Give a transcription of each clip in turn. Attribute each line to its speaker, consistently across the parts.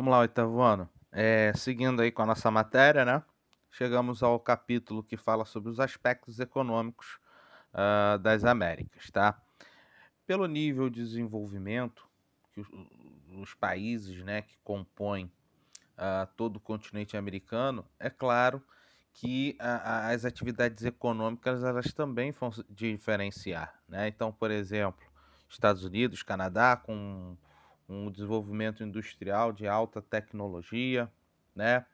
Speaker 1: Vamos lá, oitavo ano. Seguindo aí com a nossa matéria, né? Chegamos ao capítulo que fala sobre os aspectos econômicos das Américas, tá? Pelo nível de desenvolvimento que os países, né, que compõem todo o continente americano, é claro que as atividades econômicas elas também vão se diferenciar, né? Então, por exemplo, Estados Unidos, Canadá, com um desenvolvimento industrial de alta tecnologia, né?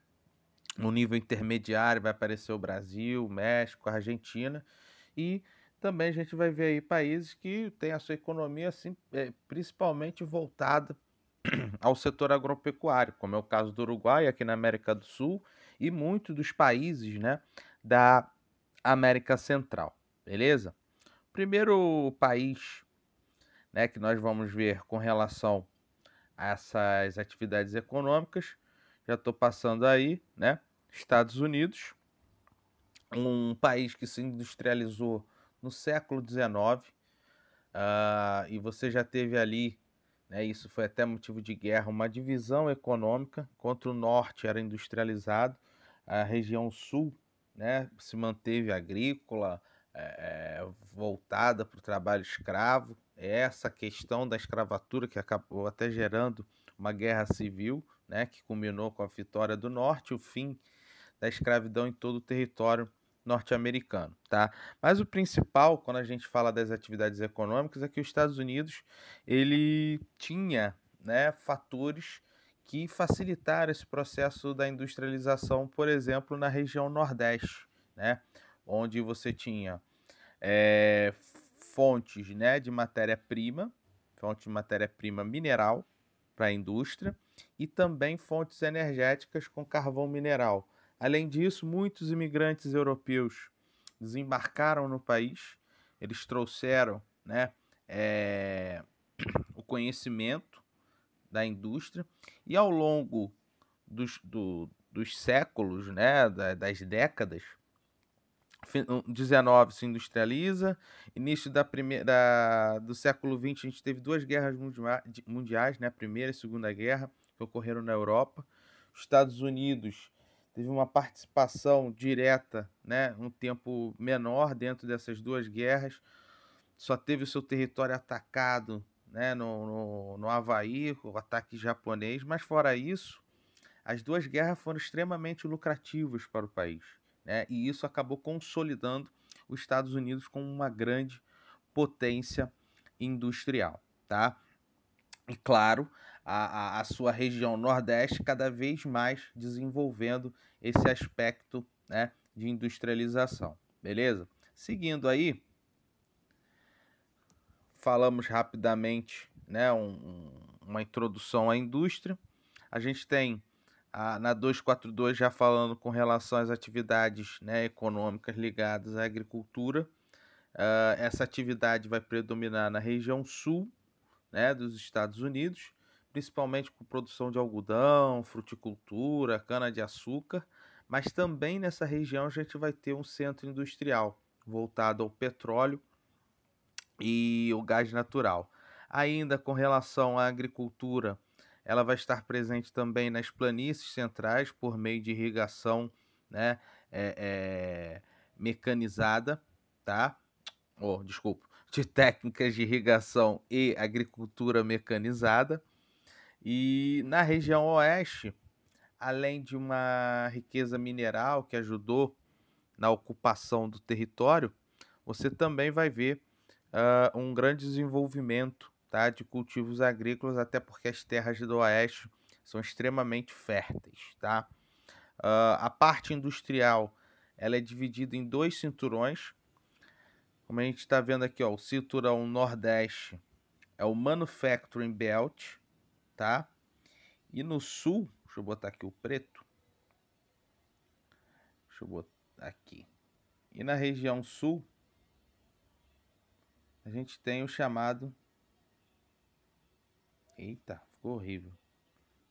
Speaker 1: No nível intermediário vai aparecer o Brasil, México, Argentina e também a gente vai ver aí países que têm a sua economia assim, principalmente voltada ao setor agropecuário, como é o caso do Uruguai aqui na América do Sul e muitos dos países, né, da América Central, beleza? Primeiro país, né, que nós vamos ver com relação a essas atividades econômicas, já estou passando aí, né? Estados Unidos, um país que se industrializou no século XIX, e você já teve ali, né, isso foi até motivo de guerra, uma divisão econômica, enquanto o norte era industrializado, a região sul, né, se manteve agrícola, voltada para o trabalho escravo. É essa questão da escravatura que acabou até gerando uma guerra civil, né, que culminou com a vitória do norte, o fim da escravidão em todo o território norte-americano, tá? Mas o principal, quando a gente fala das atividades econômicas, é que os Estados Unidos ele tinha, né, fatores que facilitaram esse processo da industrialização, por exemplo, na região Nordeste, né, onde você tinha fontes, né, de matéria-prima, fonte de matéria-prima mineral para a indústria e também fontes energéticas com carvão mineral. Além disso, muitos imigrantes europeus desembarcaram no país, eles trouxeram, né, o conhecimento da indústria e ao longo dos séculos, né, das décadas, 19 se industrializa, início do século XX a gente teve duas guerras mundiais, né, a Primeira e a Segunda Guerra, que ocorreram na Europa. Os Estados Unidos teve uma participação direta, né, um tempo menor dentro dessas duas guerras, só teve o seu território atacado, né, no Havaí, o ataque japonês, mas fora isso, as duas guerras foram extremamente lucrativas para o país, né? E isso acabou consolidando os Estados Unidos como uma grande potência industrial, tá? E claro, a sua região Nordeste cada vez mais desenvolvendo esse aspecto, né, de industrialização, beleza? Seguindo aí, falamos rapidamente, né, uma introdução à indústria. A gente tem na 242 já falando com relação às atividades, né, econômicas ligadas à agricultura. Essa atividade vai predominar na região sul, né, dos Estados Unidos, principalmente com produção de algodão, fruticultura, cana-de-açúcar, mas também nessa região a gente vai ter um centro industrial voltado ao petróleo e o gás natural. Ainda com relação à agricultura, ela vai estar presente também nas planícies centrais por meio de irrigação, né, mecanizada, tá? Desculpa, de técnicas de irrigação e agricultura mecanizada. E na região oeste, além de uma riqueza mineral que ajudou na ocupação do território, você também vai ver um grande desenvolvimento, tá, de cultivos agrícolas, até porque as terras do oeste são extremamente férteis, tá? A parte industrial ela é dividida em dois cinturões, como a gente está vendo aqui, ó, o cinturão nordeste é o Manufacturing Belt, tá? E no sul, deixa eu botar aqui o preto, deixa eu botar aqui. E na região sul, a gente tem o chamado. Eita, ficou horrível.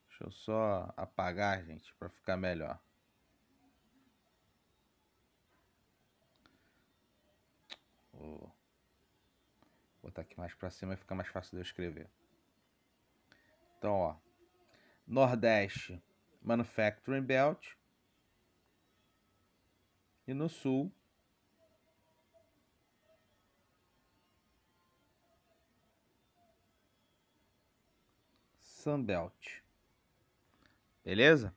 Speaker 1: Deixa eu só apagar, gente, para ficar melhor. Vou botar aqui mais para cima e fica mais fácil de eu escrever. Então, ó, Nordeste, Manufacturing Belt. E no Sul, Sunbelt. Beleza?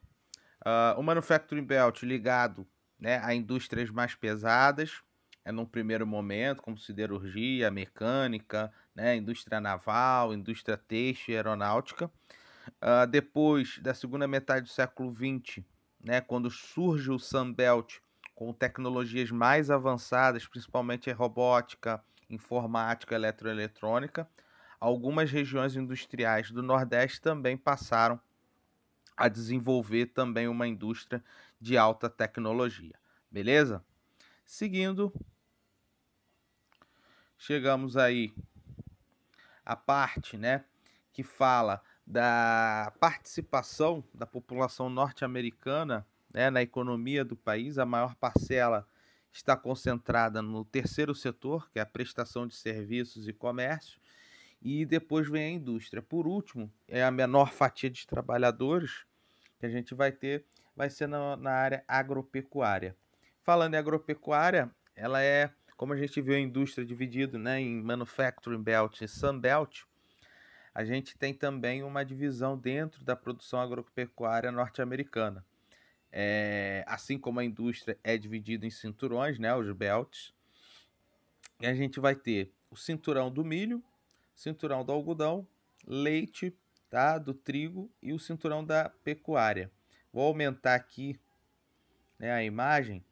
Speaker 1: O Manufacturing Belt ligado, né, a indústrias mais pesadas, num primeiro momento, como siderurgia, mecânica, né, indústria naval, indústria têxtil e aeronáutica. Depois da segunda metade do século XX, né, quando surge o Sunbelt com tecnologias mais avançadas, principalmente a robótica, informática, eletroeletrônica, algumas regiões industriais do Nordeste também passaram a desenvolver também uma indústria de alta tecnologia. Beleza? Seguindo, chegamos aí à parte, né, que fala da participação da população norte-americana, né, na economia do país. A maior parcela está concentrada no terceiro setor, que é a prestação de serviços e comércio, e depois vem a indústria. Por último, é a menor fatia de trabalhadores que a gente vai ter, vai ser na área agropecuária. Falando em agropecuária, ela é, como a gente viu a indústria dividida, né, em Manufacturing Belt e Sunbelt, a gente tem também uma divisão dentro da produção agropecuária norte-americana. Assim como a indústria é dividida em cinturões, né, os belts, e a gente vai ter o cinturão do milho, cinturão do algodão, leite, tá, do trigo e o cinturão da pecuária. Vou aumentar aqui, né, a imagem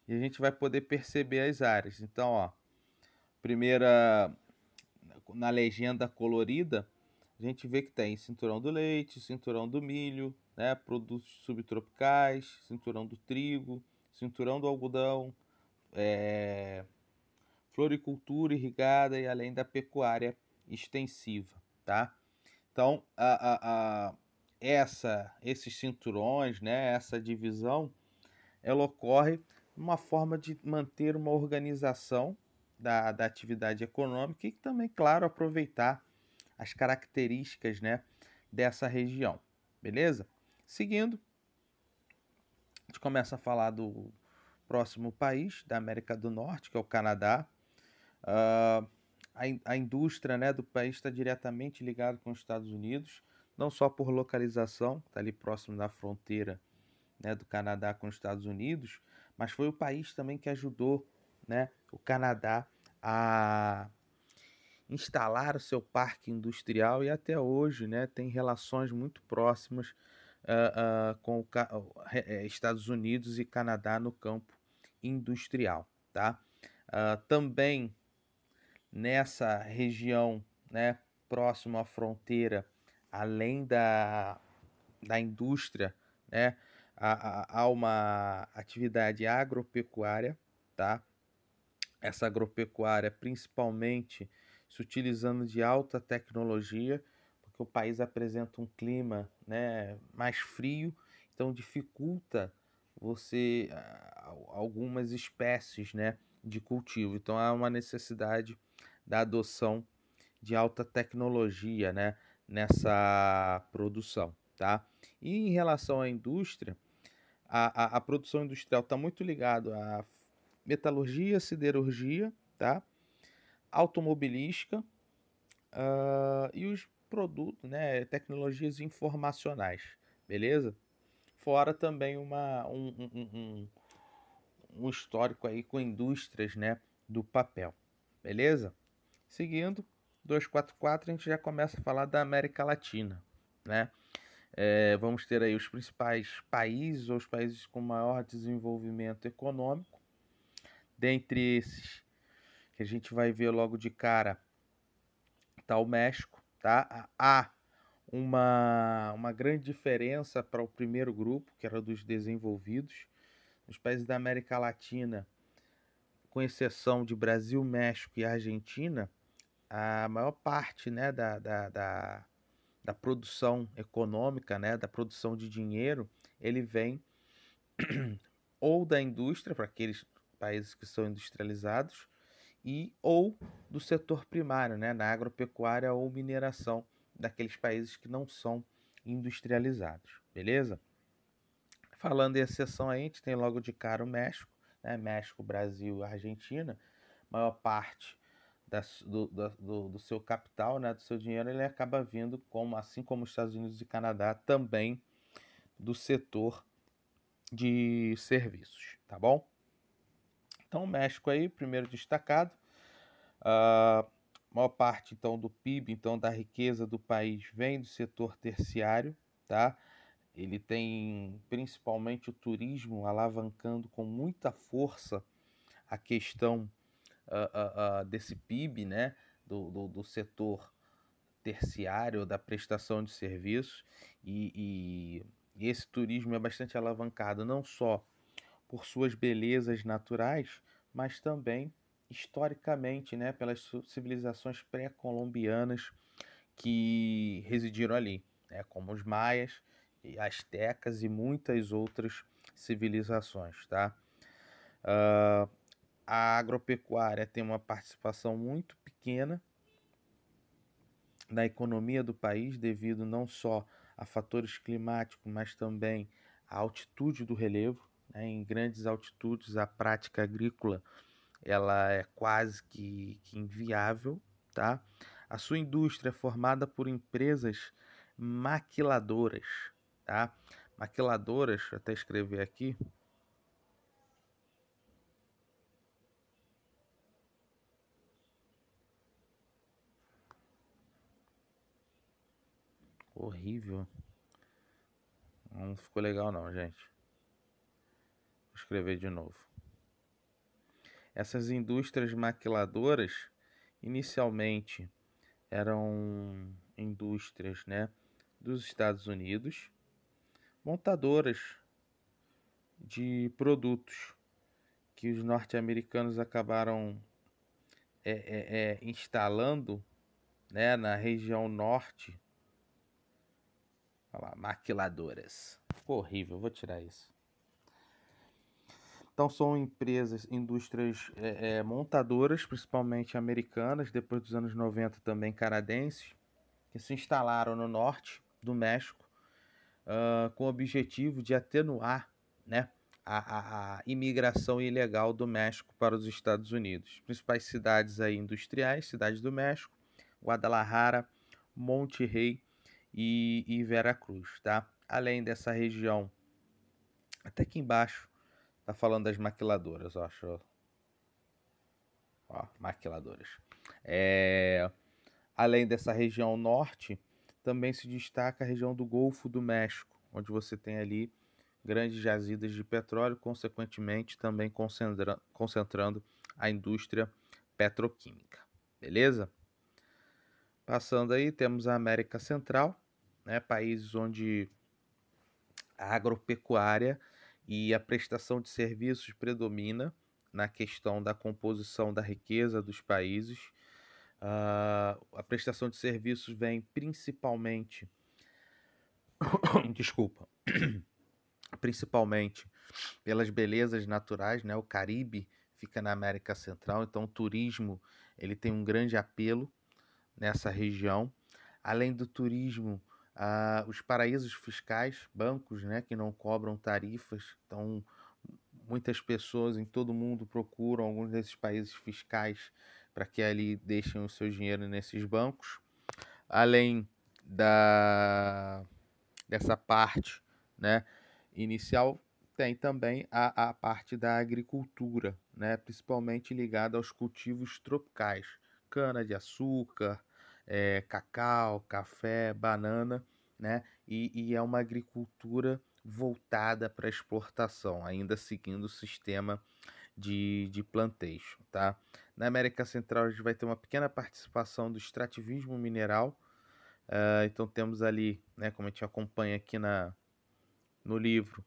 Speaker 1: e a gente vai poder perceber as áreas. Então, ó, primeira na legenda colorida, a gente vê que tem cinturão do leite, cinturão do milho, né, produtos subtropicais, cinturão do trigo, cinturão do algodão, floricultura irrigada e além da pecuária extensiva, tá? Então, esses cinturões, né, essa divisão, ela ocorre uma forma de manter uma organização da atividade econômica e também, claro, aproveitar as características, né, dessa região, beleza? Seguindo, a gente começa a falar do próximo país da América do Norte, que é o Canadá. Uh, a indústria, né, do país está diretamente ligada com os Estados Unidos, não só por localização, está ali próximo da fronteira, né, do Canadá com os Estados Unidos, mas foi o país também que ajudou, né, o Canadá a instalar o seu parque industrial e até hoje, né, tem relações muito próximas com Estados Unidos e Canadá no campo industrial, tá? Também nessa região, né, próximo à fronteira, além da indústria, né, há uma atividade agropecuária, tá? Essa agropecuária principalmente se utilizando de alta tecnologia, porque o país apresenta um clima, né, mais frio, então dificulta você algumas espécies, né, de cultivo. Então há uma necessidade da adoção de alta tecnologia, né, nessa produção, tá? E em relação à indústria, a produção industrial está muito ligado à metalurgia, siderurgia, tá? Automobilística e os produtos, né, tecnologias informacionais, beleza? Fora também um histórico aí com indústrias, né, do papel, beleza? Seguindo, 244 a gente já começa a falar da América Latina, né? Vamos ter aí os principais países ou os países com maior desenvolvimento econômico. Dentre esses que a gente vai ver logo de cara tá o México, tá? Há uma grande diferença para o primeiro grupo, que era dos desenvolvidos. Os países da América Latina, com exceção de Brasil, México e Argentina, a maior parte, né, da produção econômica, né, da produção de dinheiro, ele vem ou da indústria, para aqueles países que são industrializados, ou do setor primário, né, na agropecuária ou mineração, daqueles países que não são industrializados, beleza? Falando em exceção aí, a gente tem logo de cara o México, né? México, Brasil, Argentina, maior parte do seu capital, né, do seu dinheiro, ele acaba vindo, assim como os Estados Unidos e Canadá, também do setor de serviços, tá bom? Então, o México aí, primeiro destacado, a maior parte então do PIB, então da riqueza do país vem do setor terciário, tá? Ele tem principalmente o turismo alavancando com muita força a questão desse PIB, né? Do setor terciário, da prestação de serviços, e esse turismo é bastante alavancado não só por suas belezas naturais, mas também historicamente, né, pelas civilizações pré-colombianas que residiram ali, né, como os maias, astecas e muitas outras civilizações, tá? A agropecuária tem uma participação muito pequena na economia do país, devido não só a fatores climáticos, mas também à altitude do relevo, né? Em grandes altitudes, a prática agrícola ela é quase que inviável, tá? A sua indústria é formada por empresas maquiladoras, tá? Maquiladoras, vou até escrever aqui. Horrível. Não ficou legal não, gente. Vou escrever de novo. Essas indústrias maquiladoras, inicialmente, eram indústrias, né, dos Estados Unidos, montadoras de produtos que os norte-americanos acabaram instalando, né, na região norte. Olha lá, maquiladoras. Ficou horrível, vou tirar isso. Então são empresas, indústrias montadoras, principalmente americanas, depois dos anos 90 também canadenses, que se instalaram no norte do México, com o objetivo de atenuar, né, a imigração ilegal do México para os Estados Unidos. Principais cidades aí industriais, cidades do México, Guadalajara, Monterrey e Veracruz, tá? Além dessa região, até aqui embaixo, tá falando das maquiladoras, ó, maquiladoras. Além dessa região norte, também se destaca a região do Golfo do México, onde você tem ali grandes jazidas de petróleo, consequentemente também concentrando a indústria petroquímica. Beleza? Passando aí, temos a América Central, né, países onde a agropecuária e a prestação de serviços predomina na questão da composição da riqueza dos países. A prestação de serviços vem principalmente, desculpa, principalmente pelas belezas naturais, né? O Caribe fica na América Central, então o turismo ele tem um grande apelo nessa região. Além do turismo, os paraísos fiscais, bancos, né, que não cobram tarifas, então muitas pessoas em todo o mundo procuram alguns desses países fiscais para que ali deixem o seu dinheiro nesses bancos. Além dessa parte, né, inicial, tem também a parte da agricultura, né, principalmente ligada aos cultivos tropicais, cana-de-açúcar, cacau, café, banana, né, e é uma agricultura voltada para exportação, ainda seguindo o sistema de plantation, tá? Na América Central a gente vai ter uma pequena participação do extrativismo mineral, então temos ali, né, como a gente acompanha aqui no livro,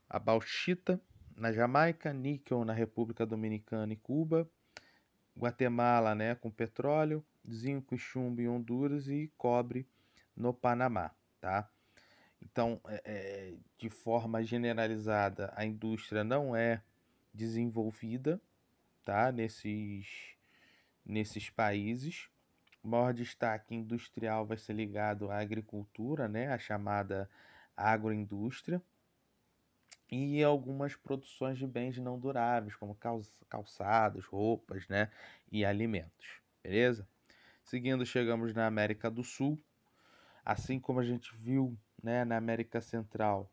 Speaker 1: a bauxita na Jamaica, níquel na República Dominicana e Cuba, Guatemala, né, com petróleo, zinco e chumbo em Honduras e cobre no Panamá, tá? Então, de forma generalizada, a indústria não é desenvolvida, tá, nesses países, O maior destaque industrial vai ser ligado à agricultura, né, a chamada agroindústria, e algumas produções de bens não duráveis, como calçados, roupas, né, e alimentos, beleza? Seguindo, chegamos na América do Sul, assim como a gente viu, né, na América Central,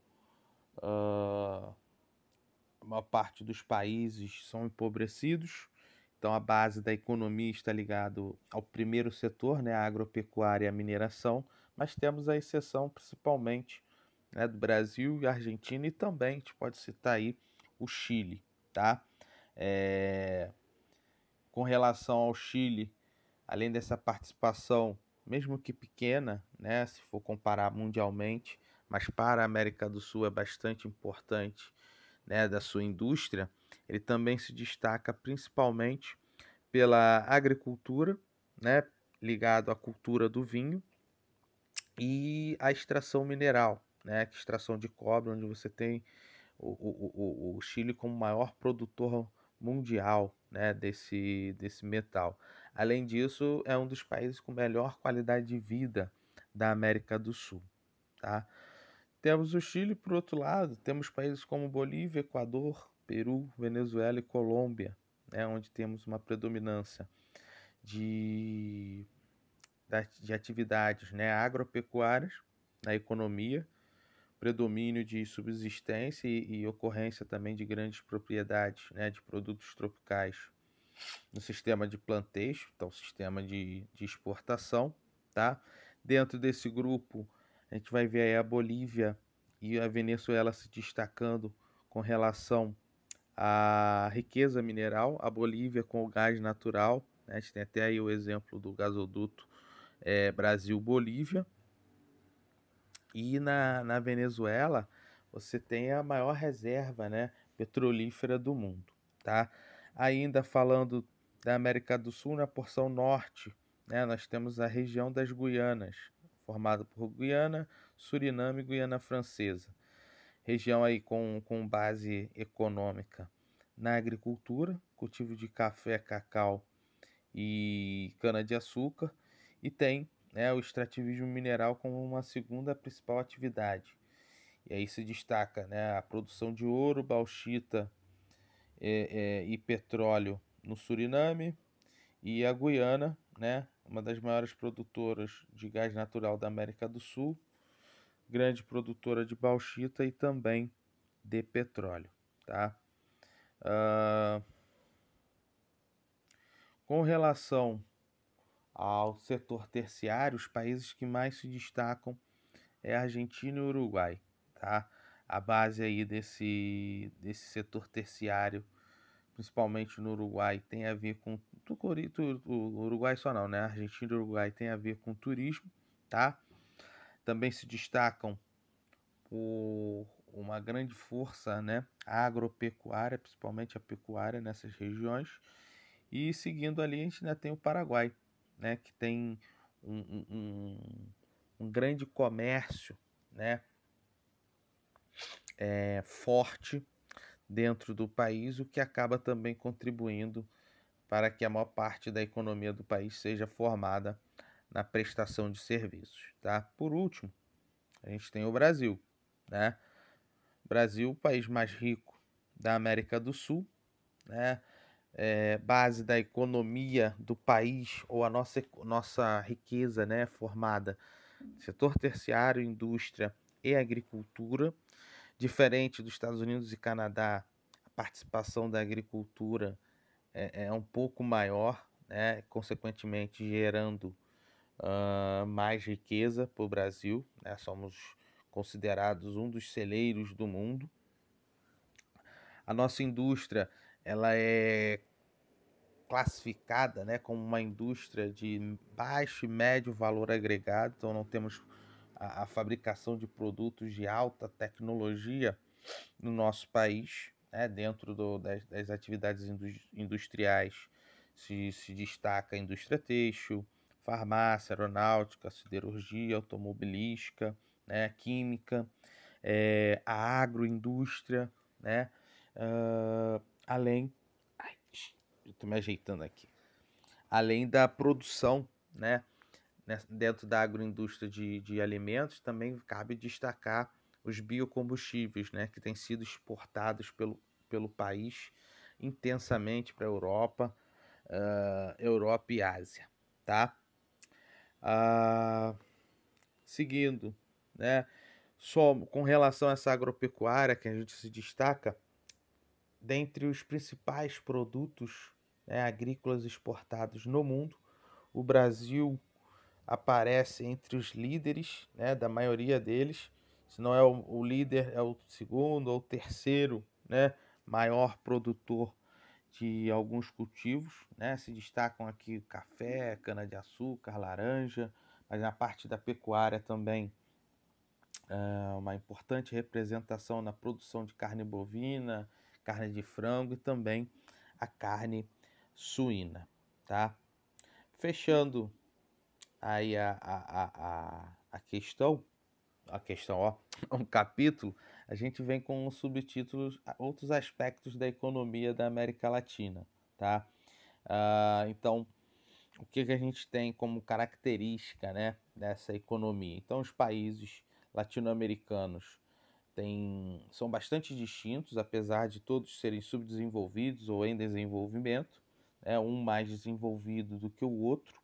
Speaker 1: uma parte dos países são empobrecidos, então a base da economia está ligado ao primeiro setor, né, a agropecuária e a mineração, mas temos a exceção principalmente, né, do Brasil e Argentina, e também a gente pode citar aí o Chile, tá? É, Com relação ao Chile, além dessa participação, mesmo que pequena, né, se for comparar mundialmente, mas para a América do Sul é bastante importante, né, da sua indústria, ele também se destaca principalmente pela agricultura, né, ligado à cultura do vinho e à extração mineral, né, que é extração de cobre, onde você tem o Chile como maior produtor mundial, né, desse metal. Além disso, é um dos países com melhor qualidade de vida da América do Sul, tá? Temos o Chile, por outro lado, temos países como Bolívia, Equador, Peru, Venezuela e Colômbia, né, onde temos uma predominância de, de atividades, né, agropecuárias na economia, predomínio de subsistência e ocorrência também de grandes propriedades, né, de produtos tropicais no sistema de plantation, então sistema de exportação, tá? Dentro desse grupo, a gente vai ver aí a Bolívia e a Venezuela se destacando com relação à riqueza mineral, a Bolívia com o gás natural, né? A gente tem até aí o exemplo do gasoduto Brasil-Bolívia, e na Venezuela, você tem a maior reserva, né, petrolífera do mundo, tá? Ainda falando da América do Sul, na porção norte, né, nós temos a região das Guianas, formada por Guiana, Suriname e Guiana Francesa. Região aí com base econômica na agricultura, cultivo de café, cacau e cana-de-açúcar, e tem, né, o extrativismo mineral como uma segunda principal atividade. E aí se destaca, né, a produção de ouro, bauxita e petróleo no Suriname, e a Guiana, né, uma das maiores produtoras de gás natural da América do Sul, grande produtora de bauxita e também de petróleo, tá? Uh, com relação ao setor terciário, os países que mais se destacam é a Argentina e o Uruguai, tá? A base aí desse setor terciário, principalmente no Uruguai, tem a ver com o Uruguai só não, né? A Argentina e o Uruguai tem a ver com turismo, tá? Também se destacam por uma grande força, né, agropecuária, principalmente a pecuária nessas regiões. E seguindo ali, a gente ainda tem o Paraguai, né, que tem um grande comércio, né, forte dentro do país, o que acaba também contribuindo para que a maior parte da economia do país seja formada na prestação de serviços, tá? Por último, a gente tem o Brasil, né? Brasil, o país mais rico da América do Sul, né? Base da economia do país, ou a nossa riqueza, né, formada setor terciário, indústria e agricultura. Diferente dos Estados Unidos e Canadá, a participação da agricultura é um pouco maior, né, consequentemente gerando mais riqueza para o Brasil, né? Somos considerados um dos celeiros do mundo. A nossa indústria, ela é classificada, né, como uma indústria de baixo e médio valor agregado, então não temos a fabricação de produtos de alta tecnologia no nosso país, né, dentro das atividades industriais se destaca a indústria têxtil, farmácia, aeronáutica, siderurgia, automobilística, né, química, a agroindústria, né, além, ai, estou me ajeitando aqui, além da produção, né? Dentro da agroindústria de alimentos, também cabe destacar os biocombustíveis, né, que têm sido exportados pelo país intensamente para a Europa, Europa e Ásia, tá? Seguindo, né, só com relação a essa agropecuária que a gente se destaca, dentre os principais produtos, né, agrícolas exportados no mundo, o Brasil aparece entre os líderes, né, da maioria deles. Se não é o líder, é o segundo ou terceiro, né, maior produtor de alguns cultivos, né? Se destacam aqui o café, cana-de-açúcar, laranja, mas na parte da pecuária também uma importante representação na produção de carne bovina, carne de frango e também a carne suína, tá? Fechando aí a questão, ó, um capítulo, a gente vem com um subtítulos outros aspectos da economia da América Latina, tá? Então, o que a gente tem como característica, né, dessa economia? Então, os países latino-americanos são bastante distintos, apesar de todos serem subdesenvolvidos ou em desenvolvimento, né, um mais desenvolvido do que o outro.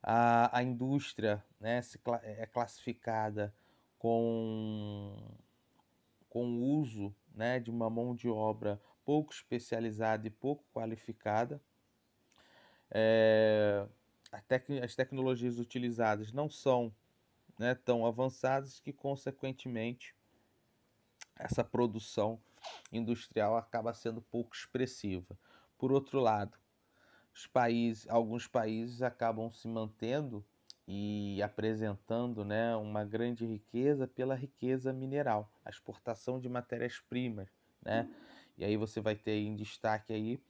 Speaker 1: A indústria, né, é classificada com o uso, né, de uma mão de obra pouco especializada e pouco qualificada. As tecnologias utilizadas não são, né, tão avançadas que, consequentemente, essa produção industrial acaba sendo pouco expressiva. Por outro lado, alguns países acabam se mantendo e apresentando, né, uma grande riqueza pela riqueza mineral, a exportação de matérias-primas, né? E aí você vai ter em destaque aí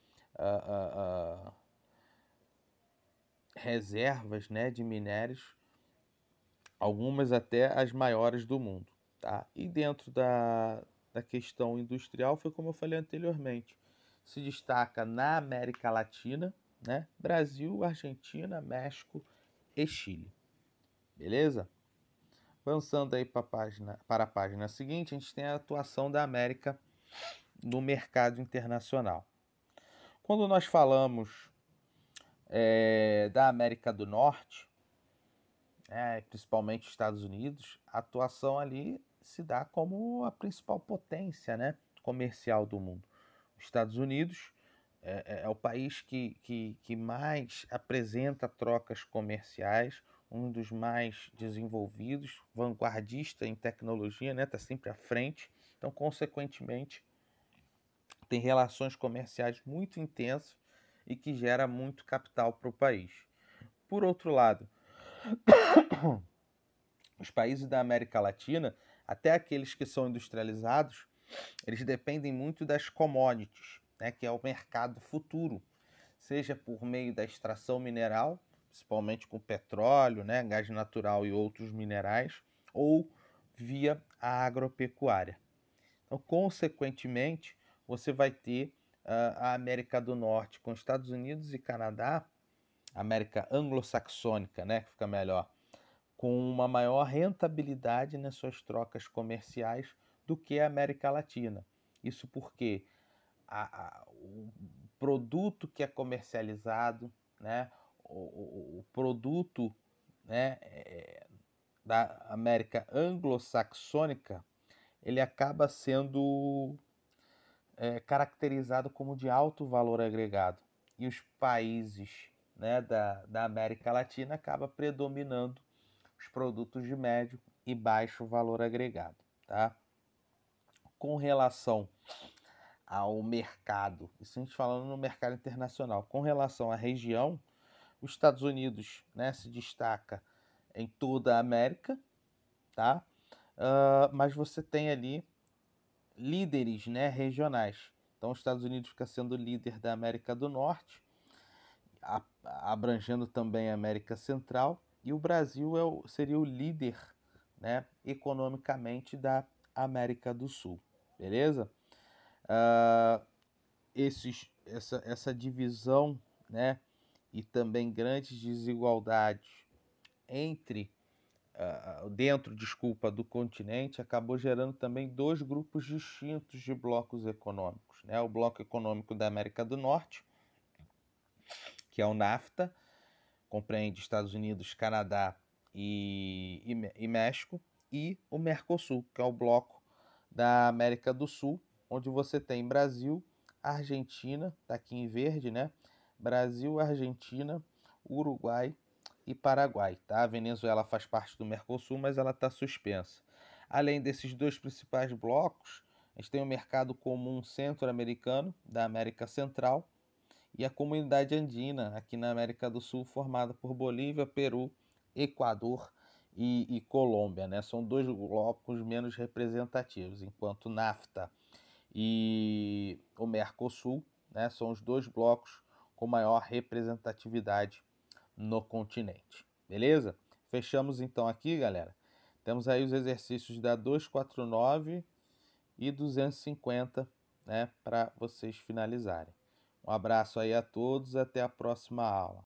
Speaker 1: reservas, né, de minérios, algumas até as maiores do mundo, tá? E dentro da questão industrial, foi como eu falei anteriormente, se destaca na América Latina, né? Brasil, Argentina, México e Chile. Beleza? Avançando aí para a página seguinte, a gente tem a atuação da América no mercado internacional. Quando nós falamos da América do Norte, principalmente Estados Unidos, a atuação ali se dá como a principal potência, né, comercial do mundo. Os Estados Unidos é o país que mais apresenta trocas comerciais, um dos mais desenvolvidos, vanguardista em tecnologia, né? Está sempre à frente. Então, consequentemente, tem relações comerciais muito intensas e que gera muito capital para o país. Por outro lado, os países da América Latina, até aqueles que são industrializados, eles dependem muito das commodities, né, que é o mercado futuro, seja por meio da extração mineral, principalmente com petróleo, né, gás natural e outros minerais, ou via a agropecuária. Então, consequentemente, você vai ter a América do Norte com Estados Unidos e Canadá, América anglo-saxônica, né, que fica melhor, com uma maior rentabilidade nas suas trocas comerciais do que a América Latina. Isso porque o produto que é comercializado, né, o produto, né, da América anglo-saxônica, ele acaba sendo caracterizado como de alto valor agregado. E os países, né, da América Latina acabam predominando os produtos de médio e baixo valor agregado, tá? Com relação ao mercado, isso a gente falando no mercado internacional, com relação à região, os Estados Unidos, né, se destaca em toda a América, tá? Mas você tem ali líderes, né, regionais. Então, os Estados Unidos fica sendo líder da América do Norte, abrangendo também a América Central, e o Brasil seria o líder, né, economicamente da América do Sul, beleza? Essa divisão, né, e também grandes desigualdades dentro do continente, acabou gerando também dois grupos distintos de blocos econômicos, né? O bloco econômico da América do Norte, que é o NAFTA, compreende Estados Unidos, Canadá e México, e o Mercosul, que é o bloco da América do Sul, onde você tem Brasil, Argentina, tá aqui em verde, né? Brasil, Argentina, Uruguai e Paraguai, tá? A Venezuela faz parte do Mercosul, mas ela está suspensa. Além desses dois principais blocos, a gente tem o mercado comum centro-americano da América Central e a comunidade andina aqui na América do Sul, formada por Bolívia, Peru, Equador e Colômbia, né? São dois blocos menos representativos, enquanto NAFTA e o Mercosul, né, são os dois blocos com maior representatividade no continente. Beleza? Fechamos então aqui, galera. Temos aí os exercícios da 249 e 250, né, para vocês finalizarem. Um abraço aí a todos, até a próxima aula.